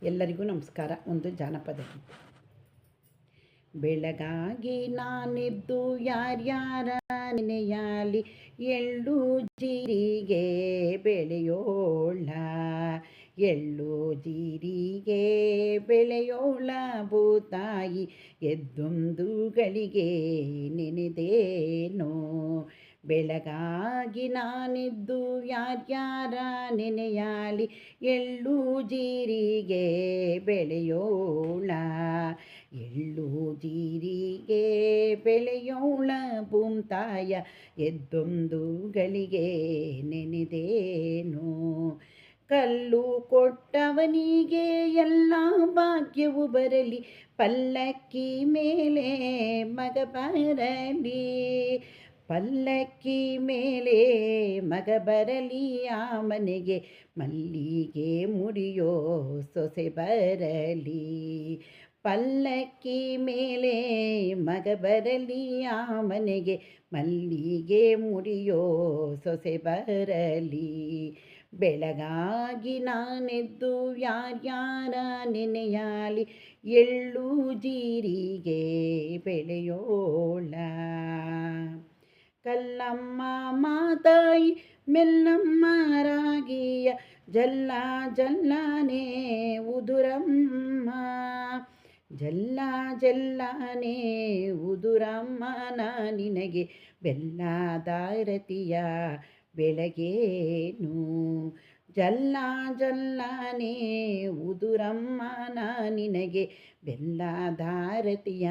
ಎಲ್ಲರಿಗೂ ನಮಸ್ಕಾರ. ಒಂದು ಜಾನಪದ ಗೀತೆ. ಬೆಳಗಾಗಿ ನಾನಿದ್ದು ಯಾರ್ಯಾರ ನೆನೆಯಾಲಿ, ಎಳ್ಳು ಜೀರಿಗೆ ಬೆಳೆಯೋಳ, ಎಳ್ಳು ಜೀರಿಗೆ ಬೆಳೆಯೋಳ ಭೂತಾಯಿ, ಎದ್ದೊಂದು ಗಳಿಗೆ ನೆನೆದೇನೋ. ಬೆಳಗಾಗಿ ನಾನಿದ್ದು ಯಾರ್ಯಾರ ನೆನೆಯಾಲಿ, ಎಳ್ಳು ಜೀರಿಗೆ ಬೆಳೆಯೋಳ, ಎಳ್ಳು ಜೀರಿಗೆ ಬೆಳೆಯೋಳ ಭೂಮ್ತಾಯ, ಎದ್ದೊಂದು ಗಳಿಗೆ ನೆನೆದೇನೋ. ಕಲ್ಲು ಕೊಟ್ಟವನಿಗೆ ಎಲ್ಲ ಭಾಗ್ಯವು ಬರಲಿ, ಪಲ್ಲಕ್ಕಿ ಮೇಲೆ ಮಗ ಬರಲಿ, ಪಲ್ಲಕ್ಕಿ ಮೇಲೆ ಮಗ ಬರಲಿ, ಆ ಮನೆಗೆ ಮಲ್ಲಿಗೆ ಮುಡಿಯೋ ಸೊಸೆ ಬರಲಿ. ಪಲ್ಲಕ್ಕಿ ಮೇಲೆ ಮಗ ಬರಲಿ, ಆ ಮನೆಗೆ ಮಲ್ಲಿಗೆ ಮುಡಿಯೋ ಸೊಸೆ ಬರಲಿ. ಬೆಳಗಾಗಿ ನಾನೆದ್ದು ಯಾರ್ಯಾರ ನೆನೆಯಾಲಿ, ಎಳ್ಳು ಜೀರಿಗೆ ಬೆಳೆಯೋಳ. ಕಲ್ಲಮ್ಮ ಮಾತಾಯಿ ಮೆಲ್ಲಮ್ಮ ರಾಗಿಯ, ಜಲ್ಲ ಜಲ್ಲನೆ ಉದುರಮ್ಮ, ಜಲ್ಲ ಜಲ್ಲನೆ ಉದುರಮ್ಮ, ನಿನಗೆ ಬೆಲ್ಲದಾರತಿಯ ಬೆಳಗೇನು. ಜಲ್ಲ ಜಲ್ಲನೆ ಉದುರಮ್ಮ, ನಿನಗೆ ಬೆಲ್ಲದಾರತಿಯ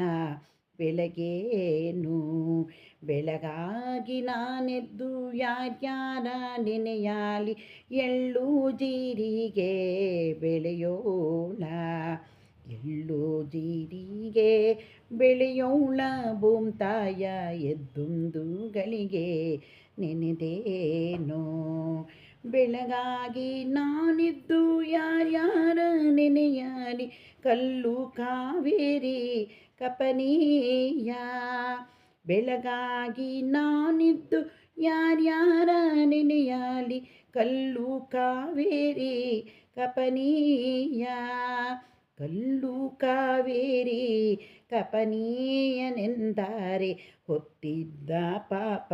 ಬೆಳಗೇನು. ಬೆಳಗಾಗಿ ನಾನೆದ್ದು ಯಾರ್ಯಾರ ನೆನೆಯಾಲಿ, ಎಳ್ಳು ಜೀರಿಗೆ ಬೆಳೆಯೋಳ, ಎಳ್ಳು ಜೀರಿಗೆ ಬೆಳೆಯೋಳ ಭೂಮ್ತಾಯ, ಎದ್ದೊಂದು ಗಳಿಗೆ ನೆನೆದೇನೋ. ಬೆಳಗಾಗಿ ನಾನಿದ್ದು ಯಾರ್ಯಾರ ನೆನೆಯಾಲಿ, ಕಲ್ಲು ಕಾವೇರಿ ಕಪನೀಯ. ಬೆಳಗಾಗಿ ನಾನಿದ್ದು ಯಾರ್ಯಾರ ನೆನೆಯಾಲಿ, ಕಲ್ಲು ಕಾವೇರಿ ಕಪನೀಯ. ಕಲ್ಲು ಕಾವೇರಿ ಕಪನೀಯನೆಂದರೆ ಹೊತ್ತಿದ್ದ ಪಾಪ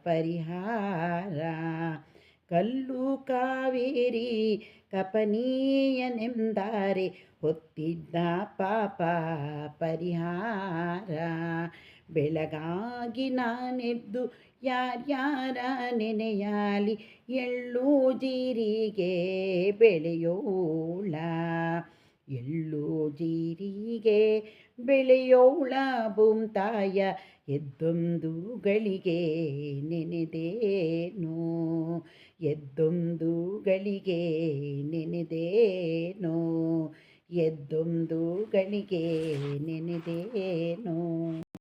ಪರಿಹಾರ. ಕಲ್ಲು ಕಾವೇರಿ ಕಪನೀಯನೆಂದರೆ ಹೊತ್ತಿದ್ದ ಪಾಪ ಪರಿಹಾರ. ಬೆಳಗಾಗಿ ನಾನೆದ್ದು ಯಾರ್ಯಾರ ನೆನೆಯಾಲಿ, ಎಳ್ಳು ಜೀರಿಗೆ ಬೆಳೆಯೋಳ, ಎಳ್ಳು ಜೀರಿಗೆ ಬೆಳೆಯೋಳ ಭೂಮ್ತಾಯ, ಎದ್ದೊಂದು ಗಳಿಗೆ ನೆನೆದೇನೋ. ಎದ್ದೊಂದು ಗಳಿಗೆ ನೆನೆದೇನೋ, ಎದ್ದೊಂದು ಗಳಿಗೆ ನೆನೆದೇ